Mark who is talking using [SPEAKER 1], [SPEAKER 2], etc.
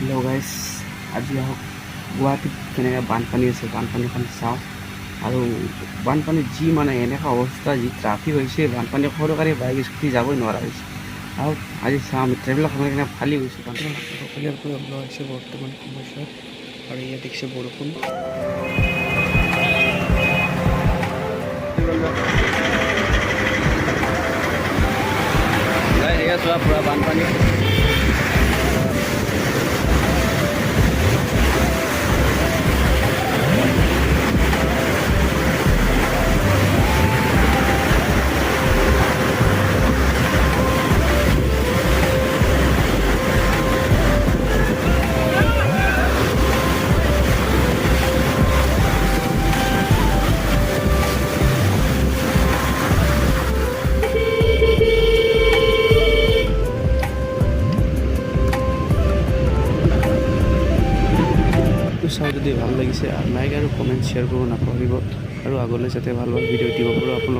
[SPEAKER 1] Hello' guys, আজি আহক গুৱাহাটীত কেনেকৈ বানপানী আছে, বানপানীখন চাওঁ। আৰু বানপানীত যি মানে এনেকুৱা অৱস্থা, যি ট্ৰাফিক হৈছে, বানপানী সৰু গাড়ী বাইক স্কুটি যাবই নোৱাৰা হৈছে। আহক আজি চাওঁ আমি ট্ৰেভেলাৰ সময় কেনে ফালি গৈছে। সকলোৰে পৰা ওলোৱা হৈছে বৰ্তমান সময়ছোৱাত, আৰু ইয়াত দেখিছে বৰষুণ। চোৱা পুৰা বানপানী। চাওঁ যদি ভাল লাগিছে লাইক আৰু কমেণ্ট শ্বেয়াৰ কৰিব নাপাহৰিব, আৰু আগলৈ যাতে ভাল ভাল ভিডিঅ' দিব পাৰোঁ আপোনালোক।